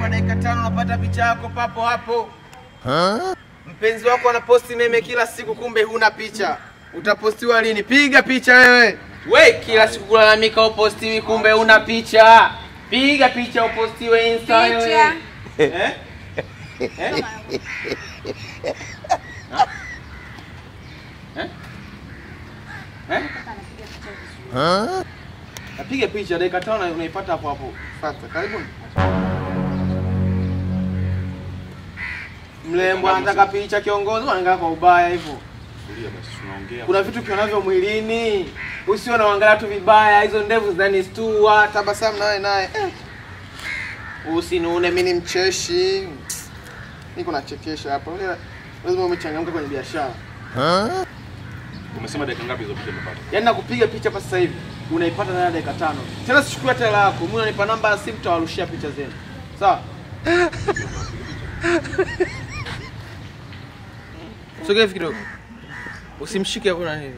kwa dakika 5 unapata picha yako papo hapo. Mpenzi wako anaposti meme kila siku, kumbe huna picha. Utapostiwa lini? Piga picha wewe. We kila siku kulalamika upostiwi, kumbe huna picha. Piga picha upostiwe Insta wewe. Napiga picha dakika 5 unaipata hapo hapo. Sasa karibuni. Mlembo anataka picha kiongozi, anaangalia kwa ubaya hivyo. Tulia basi tunaongea. Kuna vitu kionavyo mwilini. Usione unaangalia tu vibaya, hizo ndevu zinanistua, tabasamu naye. Usinune, mimi ni mcheshi. Niko nachekesha hapa. Lazima umechangamka kwenye biashara. Umesema dakika ngapi hizo picha umepata? Yaani nakupiga picha hapa sasa hivi, unaipata ndani ya dakika 5. Tena sichukua hata hela yako, mimi unanipa namba ya simu, tawarushia picha zenu. Sawa? Sogea hivi kidogo. Usimshike hapo nani.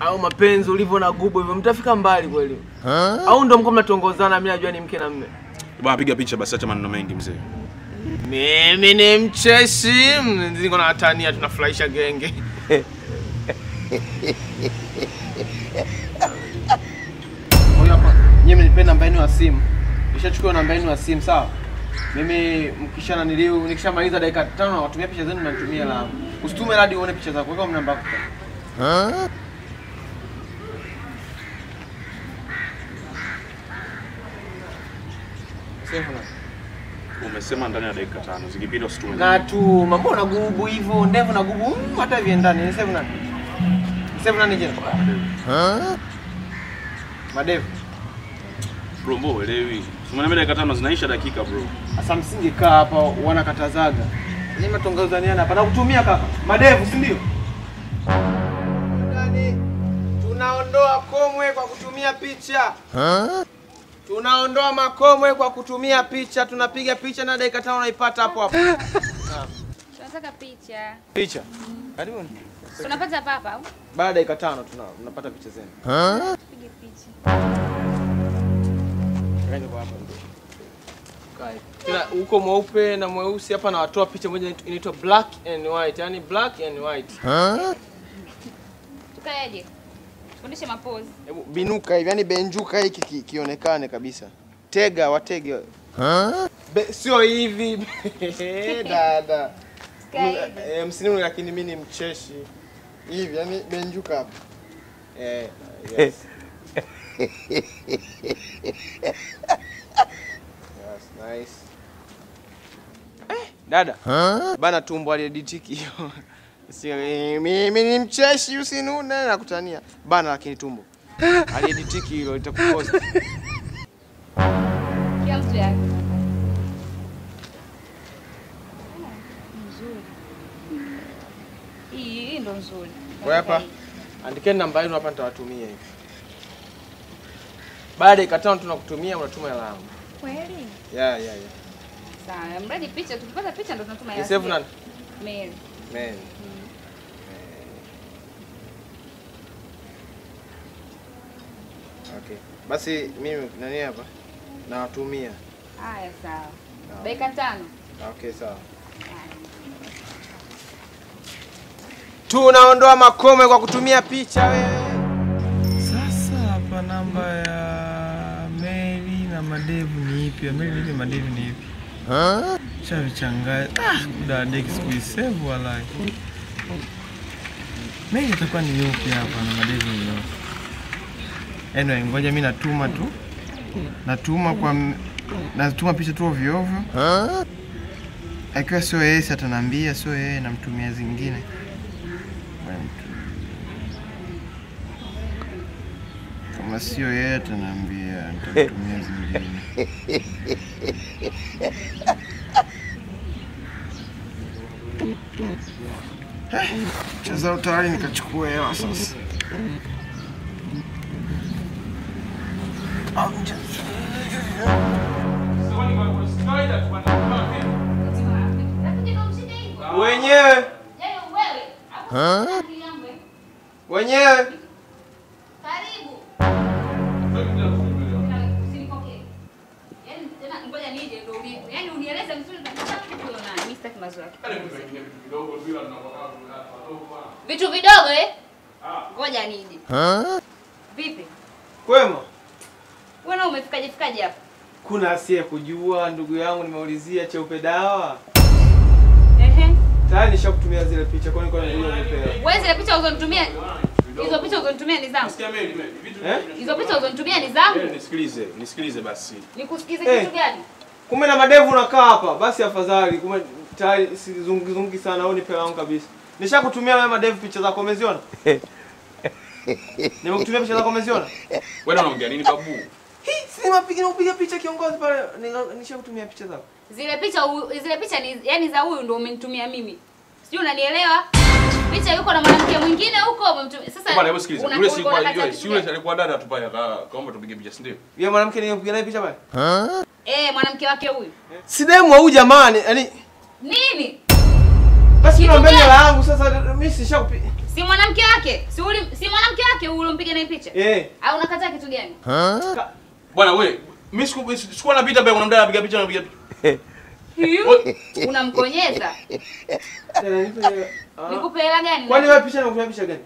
Au mapenzi ulivyo na gubo hivyo mtafika mbali kweli. Au ndo mko mnatongozana, mimi najua ni mke na mume. Bwana piga picha basi, acha maneno mengi mzee. Mimi ni mcheshi, niko na watania, tunafurahisha genge. Huyu hapa, nyinyi mnipenda namba yenu ya simu. Nishachukua namba yenu ya simu, sawa? Mimi nikishamaliza dakika 5 na watumia picha zenu, natumia la. Usitume hadi uone picha zako, weka namba yako. Umesema ndani ya dakika 5, zikipita usitume. Na tu mambo na gubu hivyo, ndevu na gubu, hata viendani. Ni save nani? Save nani jina? Madevu. Bro, mbona uelewi? Umeona dakika 5 zinaisha dakika bro. Sasa msingi kaa hapa wanakatazaga. Ni matongozaniana hapa na kutumia kaka. Madevu, si ndio? Ndani tunaondoa komwe kwa kutumia picha. Tunaondoa makomwe kwa kutumia picha, tunapiga picha na dakika 5 unaipata hapo hapo. Tunataka picha. Picha. Karibuni. Tunapata papa au? Baada ya dakika 5 tunapata picha zenu. Tupige picha. Kaeni kwa hapa ndio. Kai. Tena huko mweupe na mweusi hapa na watoa picha moja inaitwa black and white, yani black and white. Tukaeje? Fundishe mapozi. Hebu binuka hivi, yani benjuka hiki kionekane kabisa. Tega, watege. Sio hivi. Dada. Msinimu lakini mimi ni mcheshi. Hivi, yani benjuka hapa. Yes. Yes, nice. Dada. Bana tumbo aliyeditiki hiyo. Mimi ni mcheshi, usinune na kutania. Bana lakini tumbo. Aliyeditiki hilo litakupost. Kila mtu yake. Nzuri. Hii ndo nzuri. Kwa hapa andikeni namba yenu hapa, nitawatumia hivi. Baada ya 5 tunakutumia, unatuma hela yangu. Kweli? Yeah. Sawa, mradi picha, tukipata picha ndo tunatuma hela. Save nani? Mary. Mary. Okay. Basi mimi nani hapa? Nawatumia. Haya sawa. Dakika 5. Okay, sawa. Tunaondoa makome kwa kutumia picha wewe. Sasa hapa namba ya Mary na Madevu ni ipi? Mary ni ipi, Madevu ni ipi? Chavi changanya. Dada siku save wala. Mary itakuwa ni yupi hapa na Madevu ni yupi? Anyway, ngoja mimi natuma tu. Natuma picha tu ovyo ovyo. Akiwa sio yeye ataniambia, sio yeye namtumia zingine. Kama sio yeye ataniambia, nitamtumia zingine. Cheza utayari nikachukua hela sasa. Wenyewe. Wenyewe. Karibu. sitaki mazoea. Vidogo bila tunapokaa kwa Vitu vidogo ngoja nije. Vipi? Kwema. Wewe na umefikaje hapa? Kuna asiye kujua ndugu yangu, nimeulizia Cheupe Dawa. Tayari nishakutumia zile picha, kwa nini nipewa? Wewe zile picha uzonitumia? Hizo picha uzonitumia ni zangu. Sikia mimi. Hizo picha uzonitumia ni zangu. Nisikilize basi. Nikusikize kitu gani? Kumbe na madevu unakaa hapa. Basi afadhali, kumbe tayari sizungi sana, au nipe wangu kabisa. Nishakutumia wewe madevu picha zako, umeziona? Nimekutumia picha zako, umeziona? Wewe unaongea nini babu? Si unapiga picha kiongozi pale, nishakutumia picha zako. Zile picha ni yani za huyu ndio umenitumia mimi. Sijui unanielewa? Picha yuko na mwanamke mwingine huko umemtumia. Sasa bwana, hebu sikiliza. Yule si kwa yule alikuwa dada tupaya kaomba tupige picha, si ndio? Yule mwanamke niliyopiga naye picha pale? Mwanamke wake huyu. Si demu au jamani, yani nini? Basi kuna mbele yangu sasa mimi sishakupiga. Si mwanamke wake? Si mwanamke wake huyu ulimpiga naye picha? Au unakataa kitu gani? Bwana wewe, mimi sikuwa napita mbele kuna mdada anapiga picha anapiga picha. Unamkonyeza? Nikupe hela gani? Kwani wewe picha unakutumia picha gani?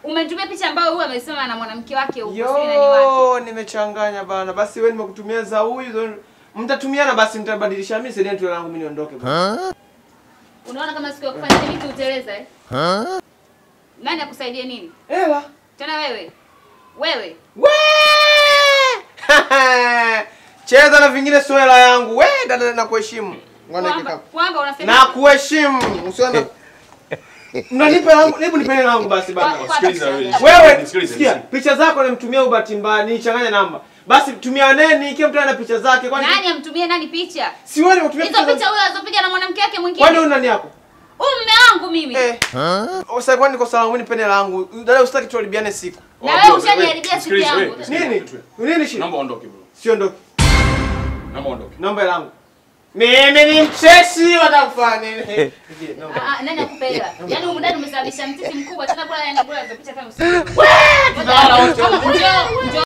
Umenitumia picha ambayo huyu amesema na mwanamke wake huko, sio nani wake. Nimechanganya bana. Basi wewe nimekutumia za huyu, mtatumiana basi nitabadilisha mimi sasa ndio langu mimi niondoke bana. Unaona kama siku ya kufanya mimi uteleza Nani akusaidie nini? Hela. Tena wewe. Cheza na vingine sio hela yangu. Dada nakuheshimu. Kwamba unasema nakuheshimu. Usiona. Mnanipa langu, hebu nipeni langu basi bana. Sikiliza wewe. Wewe sikia, picha zako nimtumia ubati mbaya, nichanganye namba. Basi tumianeni, kila mtu ana picha zake. Kwani nani amtumie nani picha? Si wewe nimtumia picha. Hizo picha huyo azopiga na mwanamke wake mwingine. Kwani una nani yako? Mume wangu mimi. Sasa kwani niko salamu nipeni langu. Dada usitaki tuharibiane siku. Na wewe ushaniharibia siku yangu. Nini shida? Naomba ondoke bro. Siondoke. Naomba ondoke. Namba langu. Mimi ni mchesi watakufanya nini? Nani akupenda? Yaani huyu mdada umesababisha mtiti mkubwa tena bora yani bora hizo picha kama usiku. Wewe!